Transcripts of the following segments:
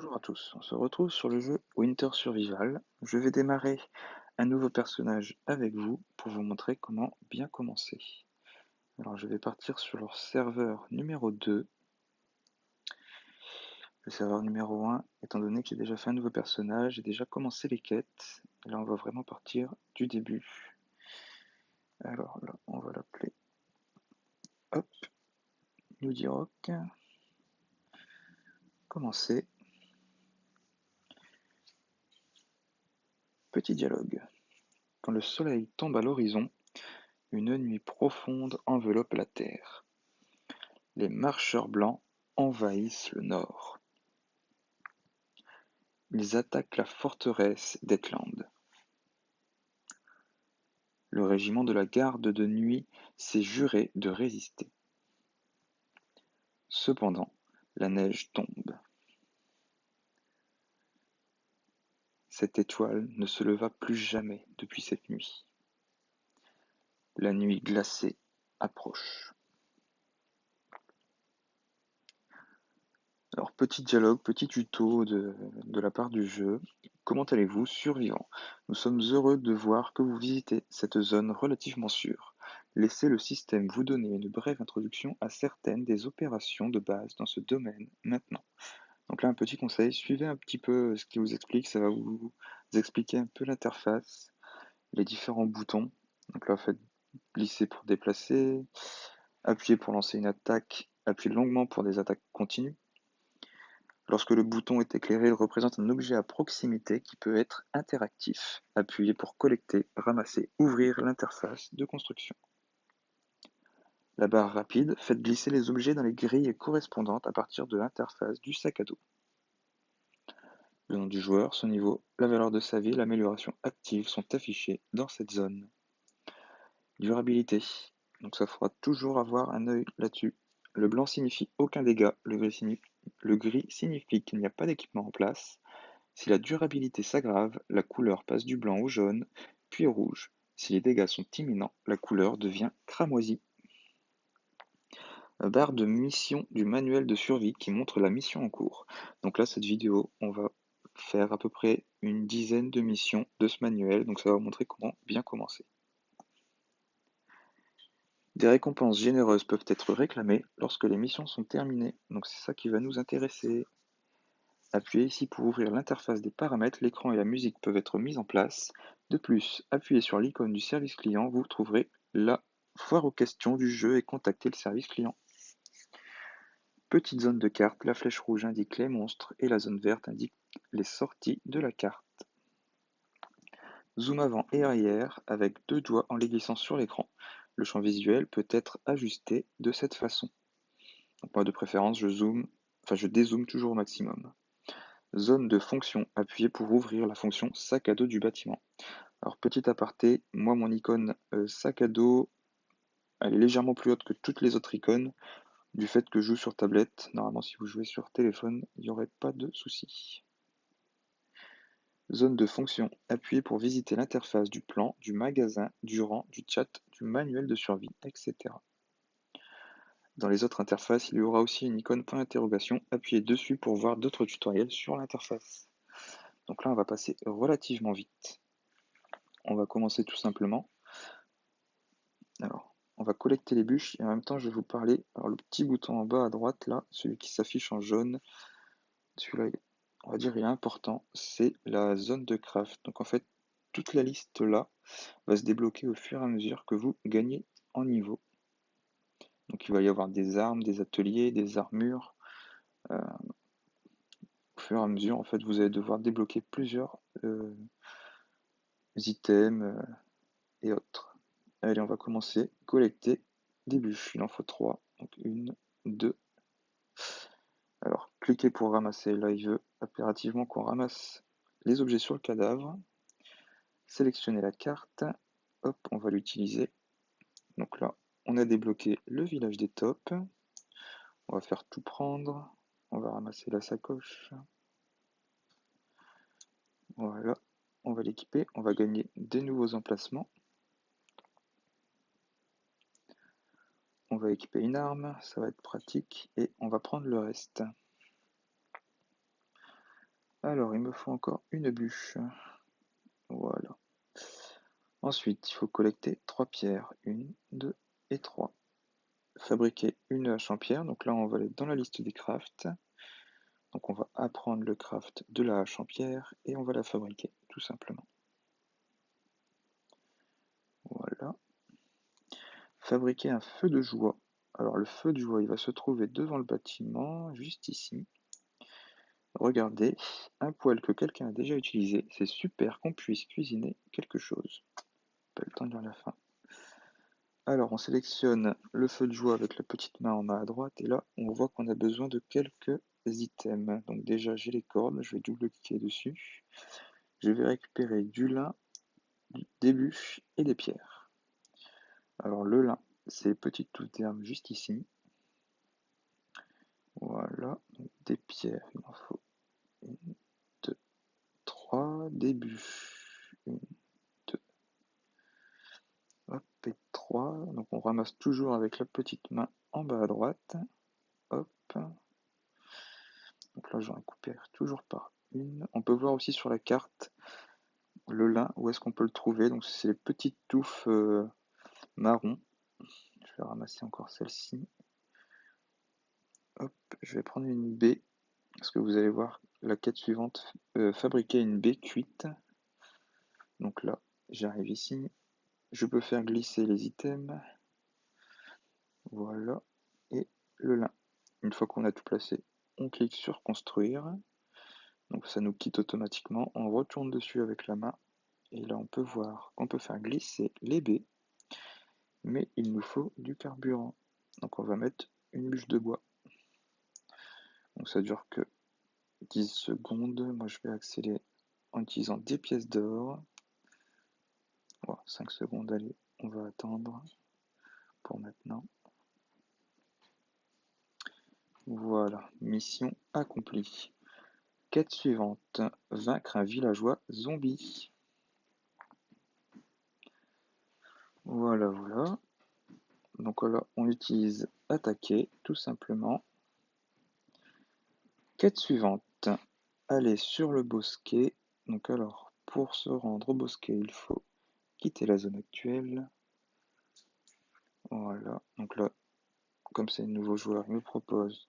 Bonjour à tous, on se retrouve sur le jeu Winter Survival. Je vais démarrer un nouveau personnage avec vous pour vous montrer comment bien commencer. Alors je vais partir sur leur serveur numéro 2. Le serveur numéro 1, étant donné que j'ai déjà fait un nouveau personnage, j'ai déjà commencé les quêtes. Et là on va vraiment partir du début. Alors là on va l'appeler hop, Nudie Rock. Commencer. Petit dialogue. Quand le soleil tombe à l'horizon, une nuit profonde enveloppe la terre. Les marcheurs blancs envahissent le nord. Ils attaquent la forteresse d'Etland. Le régiment de la garde de nuit s'est juré de résister. Cependant, la neige tombe. Cette étoile ne se leva plus jamais depuis cette nuit. La nuit glacée approche. Alors, petit dialogue, petit tuto de la part du jeu. Comment allez-vous, survivants? Nous sommes heureux de voir que vous visitez cette zone relativement sûre. Laissez le système vous donner une brève introduction à certaines des opérations de base dans ce domaine maintenant. Donc là, un petit conseil, suivez un petit peu ce qui vous explique, ça va vous expliquer un peu l'interface, les différents boutons. Donc là, faites glisser pour déplacer, appuyer pour lancer une attaque, appuyez longuement pour des attaques continues. Lorsque le bouton est éclairé, il représente un objet à proximité qui peut être interactif. Appuyez pour collecter, ramasser, ouvrir l'interface de construction. La barre rapide, faites glisser les objets dans les grilles correspondantes à partir de l'interface du sac à dos. Le nom du joueur, son niveau, la valeur de sa vie et l'amélioration active sont affichés dans cette zone. Durabilité. Donc ça faudra toujours avoir un œil là-dessus. Le blanc signifie aucun dégât, le gris signifie qu'il n'y a pas d'équipement en place. Si la durabilité s'aggrave, la couleur passe du blanc au jaune, puis au rouge. Si les dégâts sont imminents, la couleur devient cramoisie. Barre de mission du manuel de survie qui montre la mission en cours. Donc là, cette vidéo, on va faire à peu près une dizaine de missions de ce manuel, donc ça va vous montrer comment bien commencer. Des récompenses généreuses peuvent être réclamées lorsque les missions sont terminées, donc c'est ça qui va nous intéresser. Appuyez ici pour ouvrir l'interface des paramètres, l'écran et la musique peuvent être mis en place. De plus, appuyez sur l'icône du service client, vous trouverez la foire aux questions du jeu et contactez le service client. Petite zone de carte, la flèche rouge indique les monstres et la zone verte indique les sorties de la carte. Zoom avant et arrière avec deux doigts en les glissant sur l'écran. Le champ visuel peut être ajusté de cette façon. Donc moi de préférence je dézoome toujours au maximum. Zone de fonction, appuyez pour ouvrir la fonction sac à dos du bâtiment. Alors petit aparté, moi mon icône sac à dos, elle est légèrement plus haute que toutes les autres icônes, du fait que je joue sur tablette. Normalement si vous jouez sur téléphone, il n'y aurait pas de souci. Zone de fonction, appuyez pour visiter l'interface du plan, du magasin, du rang, du chat, du manuel de survie, etc. Dans les autres interfaces, il y aura aussi une icône point d'interrogation, appuyez dessus pour voir d'autres tutoriels sur l'interface. Donc là on va passer relativement vite. On va commencer tout simplement. Alors, on va collecter les bûches et en même temps je vais vous parler. Alors le petit bouton en bas à droite là, celui qui s'affiche en jaune, celui-là, on va dire il est important, c'est la zone de craft. Donc en fait, toute la liste là va se débloquer au fur et à mesure que vous gagnez en niveau. Donc il va y avoir des armes, des ateliers, des armures. Au fur et à mesure, en fait, vous allez devoir débloquer plusieurs items et autres. Allez, on va commencer. Collecter des bûches. Il en faut 3. Donc une, deux. Alors, cliquez pour ramasser. Là, il veut impérativement qu'on ramasse les objets sur le cadavre. Sélectionnez la carte. Hop, on va l'utiliser. Donc là, on a débloqué le village des tops. On va faire tout prendre. On va ramasser la sacoche. Voilà. On va l'équiper. On va gagner des nouveaux emplacements. On va équiper une arme, ça va être pratique, et on va prendre le reste. Alors, il me faut encore une bûche. Voilà. Ensuite, il faut collecter 3 pierres. 1, 2 et 3. Fabriquer une hache en pierre. Donc là, on va aller dans la liste des crafts. Donc on va apprendre le craft de la hache en pierre et on va la fabriquer, tout simplement. Voilà. Fabriquer un feu de joie. Alors le feu de joie, il va se trouver devant le bâtiment, juste ici. Regardez, un poêle que quelqu'un a déjà utilisé. C'est super qu'on puisse cuisiner quelque chose. Pas le temps de lire la fin. Alors on sélectionne le feu de joie avec la petite main en bas à droite et là on voit qu'on a besoin de quelques items. Donc déjà j'ai les cordes, je vais double-cliquer dessus. Je vais récupérer du lin, des bûches et des pierres. Alors le lin, c'est les petites touffes d'herbe juste ici. Voilà, donc des pierres, il en faut une, deux, trois, des bûches, une, deux, hop, et trois. Donc on ramasse toujours avec la petite main en bas à droite. Hop. Donc là j'en récupère toujours par une. On peut voir aussi sur la carte le lin, où est-ce qu'on peut le trouver. Donc c'est les petites touffes marron. Je vais ramasser encore celle-ci. Hop, je vais prendre une baie, parce que vous allez voir la quête suivante, fabriquer une baie cuite. Donc là, j'arrive ici, je peux faire glisser les items, voilà, et le lin. Une fois qu'on a tout placé, on clique sur construire, donc ça nous quitte automatiquement, on retourne dessus avec la main, et là on peut voir qu'on peut faire glisser les baies, mais il nous faut du carburant. Donc on va mettre une bûche de bois. Donc ça dure que 10 secondes. Moi, je vais accélérer en utilisant des pièces d'or. Voilà, 5 secondes, allez, on va attendre pour maintenant. Voilà, mission accomplie. Quête suivante, vaincre un villageois zombie. Voilà, voilà. Donc là, on utilise attaquer, tout simplement. Quête suivante, aller sur le bosquet. Donc alors, pour se rendre au bosquet, il faut quitter la zone actuelle. Voilà, donc là, comme c'est un nouveau joueur, il me propose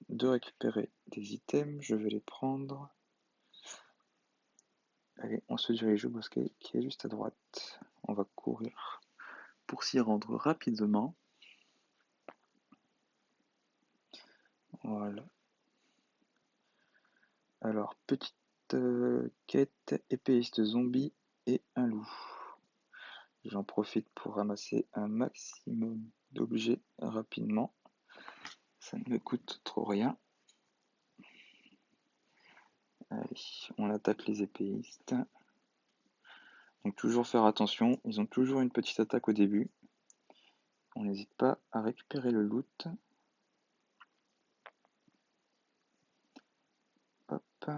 de récupérer des items, je vais les prendre. Allez, on se dirige au bosquet qui est juste à droite. On va courir pour s'y rendre rapidement. Voilà. Alors, petite quête, épéiste zombie et un loup. J'en profite pour ramasser un maximum d'objets rapidement. Ça ne me coûte trop rien. Allez, on attaque les épéistes. Donc toujours faire attention, ils ont toujours une petite attaque au début. On n'hésite pas à récupérer le loot. Hop.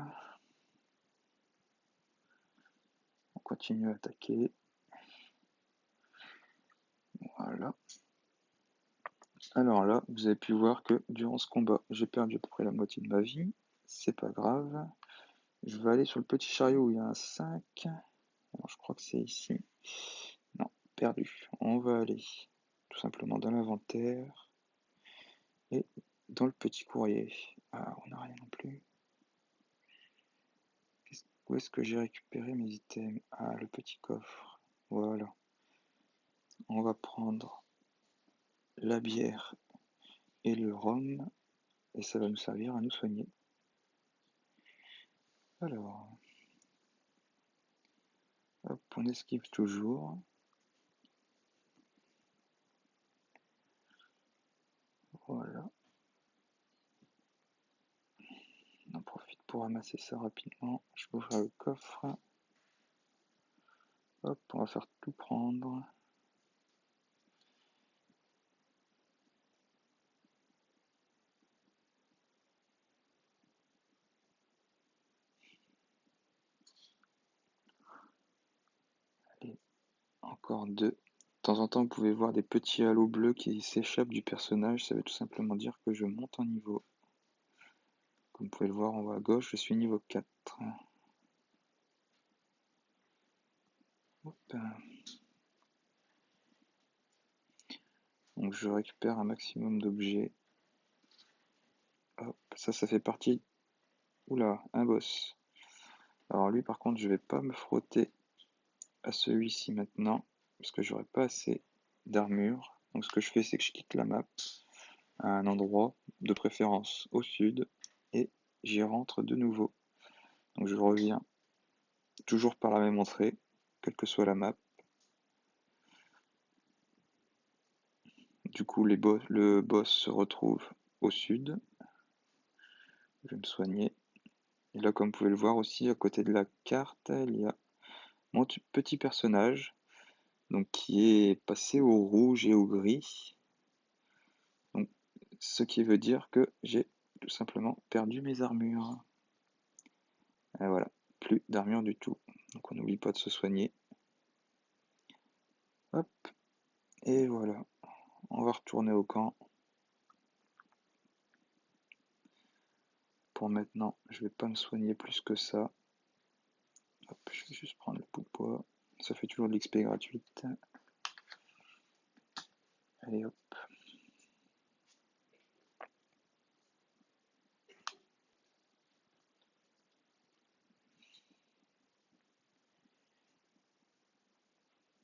On continue à attaquer. Voilà. Alors là, vous avez pu voir que durant ce combat, j'ai perdu à peu près la moitié de ma vie. C'est pas grave. Je vais aller sur le petit chariot où il y a un 5. Alors je crois que c'est ici. Non, perdu. On va aller tout simplement dans l'inventaire et dans le petit courrier. Ah, on n'a rien non plus. Où est-ce que j'ai récupéré mes items? Ah, le petit coffre. Voilà. On va prendre la bière et le rhum et ça va nous servir à nous soigner. Alors, hop, on esquive toujours. Voilà. On en profite pour ramasser ça rapidement. Je vais ouvrir le coffre. Hop, on va faire tout prendre. Allez, encore deux. De temps en temps, vous pouvez voir des petits halos bleus qui s'échappent du personnage. Ça veut tout simplement dire que je monte en niveau. Comme vous pouvez le voir en haut à gauche, je suis niveau 4. Hop. Donc je récupère un maximum d'objets. Hop, ça fait partie. Oula, un boss. Alors lui par contre je vais pas me frotter à celui-ci maintenant, parce que j'aurai pas assez d'armure. Donc ce que je fais c'est que je quitte la map à un endroit, de préférence au sud, et j'y rentre de nouveau. Donc je reviens toujours par la même entrée, quelle que soit la map. Du coup le boss se retrouve au sud. Je vais me soigner. Et là comme vous pouvez le voir aussi, à côté de la carte, il y a mon petit personnage, donc qui est passé au rouge et au gris. Donc, ce qui veut dire que j'ai tout simplement perdu mes armures. Et voilà, plus d'armure du tout. Donc on n'oublie pas de se soigner. Hop, et voilà. On va retourner au camp. Pour maintenant, je vais pas me soigner plus que ça. Hop, je vais juste prendre le bout de bois. Ça fait toujours de l'XP gratuite. Allez hop.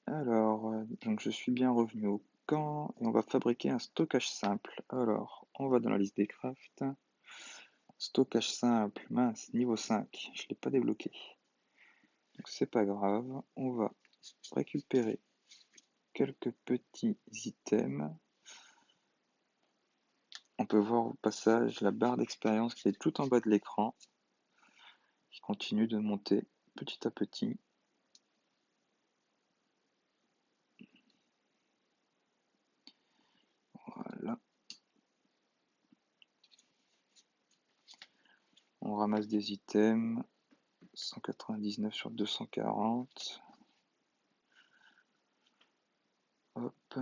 Alors, donc je suis bien revenu au camp et on va fabriquer un stockage simple. Alors, on va dans la liste des crafts. Stockage simple, mince, niveau 5, je ne l'ai pas débloqué. Donc c'est pas grave, on va récupérer quelques petits items. On peut voir au passage la barre d'expérience qui est tout en bas de l'écran, qui continue de monter petit à petit. Voilà. On ramasse des items, 199 sur 240. Hop.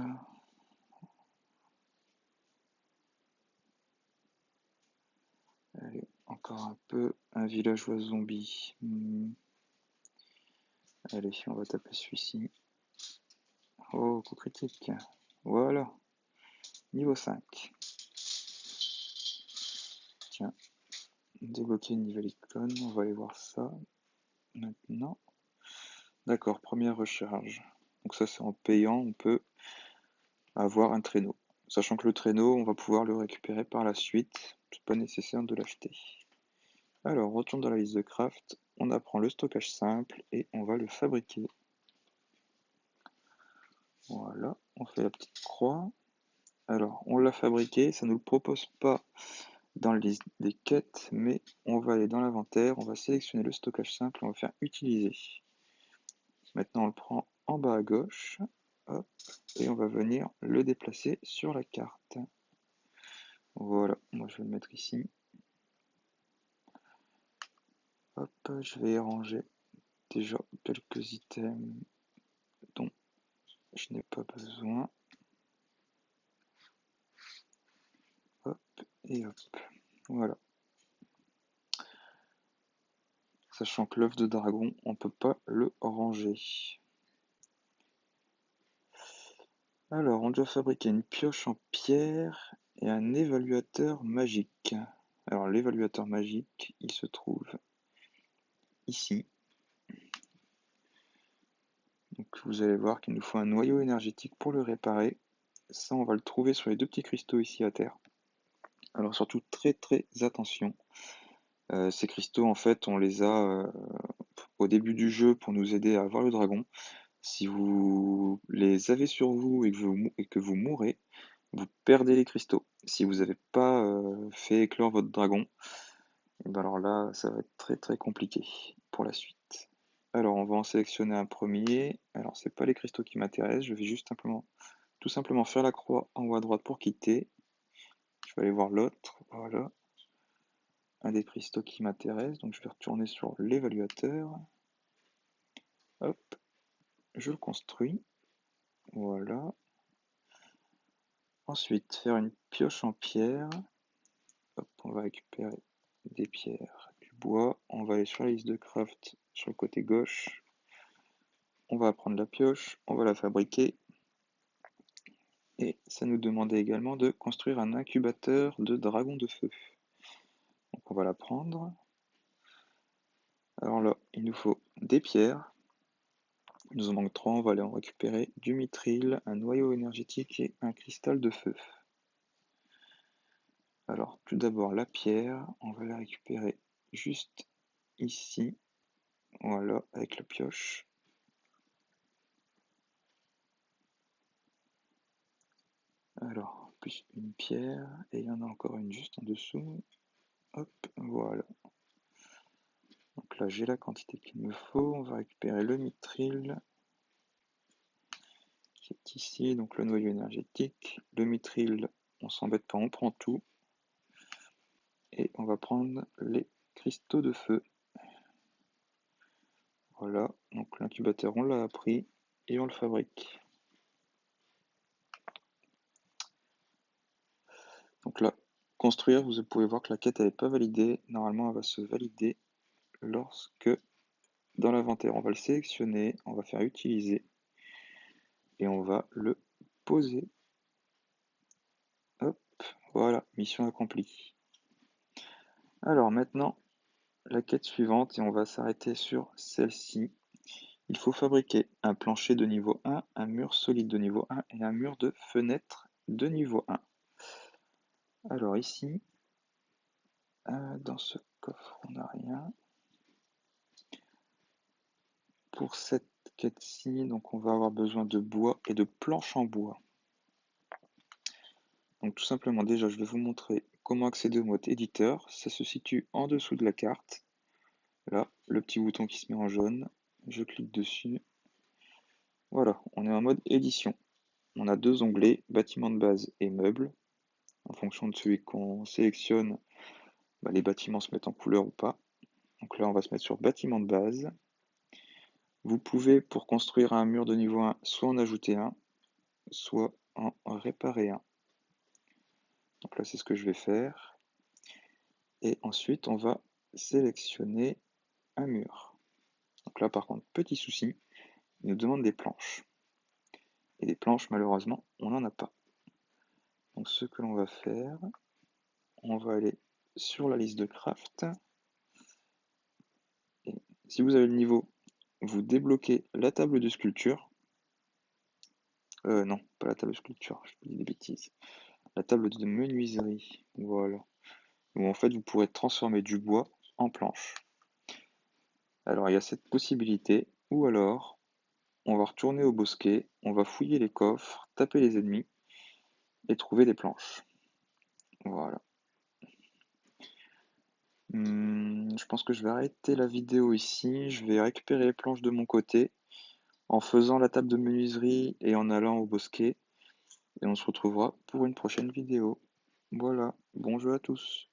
Allez, encore un peu. Un villageois zombie. Allez, on va taper celui-ci. Oh, coup critique. Voilà. Niveau 5. Tiens, débloquer une nouvelle icône. On va aller voir ça maintenant. D'accord, première recharge. Donc ça c'est en payant, on peut avoir un traîneau. Sachant que le traîneau, on va pouvoir le récupérer par la suite. C'est pas nécessaire de l'acheter. Alors, on retourne dans la liste de craft. On apprend le stockage simple et on va le fabriquer. Voilà, on fait la petite croix. Alors, on l'a fabriqué, ça ne nous le propose pas dans la liste des quêtes, mais on va aller dans l'inventaire, on va sélectionner le stockage simple, on va faire utiliser. Maintenant, on le prend en bas à gauche, hop, et on va venir le déplacer sur la carte. Voilà, moi je vais le mettre ici. Hop, je vais y ranger déjà quelques items dont je n'ai pas besoin. Hop, et hop, voilà. Sachant que l'œuf de dragon, on ne peut pas le ranger. Alors, on doit fabriquer une pioche en pierre et un évaluateur magique. Alors, l'évaluateur magique, il se trouve ici. Donc, vous allez voir qu'il nous faut un noyau énergétique pour le réparer. Ça, on va le trouver sur les deux petits cristaux ici à terre. Alors, surtout, très attention. Ces cristaux, en fait, on les a au début du jeu pour nous aider à avoir le dragon. Si vous les avez sur vous et que vous mourrez, vous perdez les cristaux. Si vous n'avez pas fait éclore votre dragon, ben alors là, ça va être très compliqué pour la suite. Alors, on va en sélectionner un premier. Alors, c'est pas les cristaux qui m'intéressent. Je vais juste tout simplement faire la croix en haut à droite pour quitter. Je vais aller voir l'autre. Voilà. Un des cristaux qui m'intéresse. Donc, je vais retourner sur l'évaluateur. Hop. Je le construis. Voilà. Ensuite, faire une pioche en pierre. Hop, on va récupérer des pierres, du bois. On va aller sur la liste de craft sur le côté gauche. On va prendre la pioche, on va la fabriquer. Et ça nous demandait également de construire un incubateur de dragon de feu. Donc on va la prendre. Alors là, il nous faut des pierres. Il nous en manque 3, on va aller en récupérer du mithril, un noyau énergétique et un cristal de feu. Alors tout d'abord la pierre, on va la récupérer juste ici. Voilà, avec la pioche. Alors, plus une pierre, et il y en a encore une juste en dessous. Hop, voilà. Donc là, j'ai la quantité qu'il me faut. On va récupérer le mithril qui est ici, donc le noyau énergétique. Le mithril, on s'embête pas, on prend tout. Et on va prendre les cristaux de feu. Voilà, donc l'incubateur, on l'a appris et on le fabrique. Donc là, construire, vous pouvez voir que la quête n'est pas validée. Normalement, elle va se valider lorsque dans l'inventaire, on va le sélectionner, on va faire utiliser et on va le poser. Hop, voilà, mission accomplie. Alors maintenant, la quête suivante, et on va s'arrêter sur celle-ci. Il faut fabriquer un plancher de niveau 1, un mur solide de niveau 1 et un mur de fenêtre de niveau 1. Alors ici, dans ce coffre, on n'a rien. Pour cette quête-ci, donc on va avoir besoin de bois et de planches en bois. Donc tout simplement, déjà, je vais vous montrer comment accéder au mode éditeur. Ça se situe en dessous de la carte. Là, le petit bouton qui se met en jaune. Je clique dessus. Voilà, on est en mode édition. On a deux onglets, bâtiment de base et meubles. En fonction de celui qu'on sélectionne, les bâtiments se mettent en couleur ou pas. Donc là, on va se mettre sur bâtiment de base. Vous pouvez, pour construire un mur de niveau 1, soit en ajouter un, soit en réparer un. Donc là, c'est ce que je vais faire. Et ensuite, on va sélectionner un mur. Donc là, par contre, petit souci, il nous demande des planches. Et des planches, malheureusement, on n'en a pas. Donc ce que l'on va faire, on va aller sur la liste de craft. Et si vous avez le niveau, vous débloquez la table de sculpture. Non, pas la table de sculpture, je dis des bêtises. La table de menuiserie, voilà. Où en fait, vous pourrez transformer du bois en planche. Alors, il y a cette possibilité, ou alors, on va retourner au bosquet, on va fouiller les coffres, taper les ennemis, et trouver des planches. Voilà. Je pense que je vais arrêter la vidéo ici. Je vais récupérer les planches de mon côté en faisant la table de menuiserie et en allant au bosquet. Et on se retrouvera pour une prochaine vidéo. Voilà, bon jeu à tous.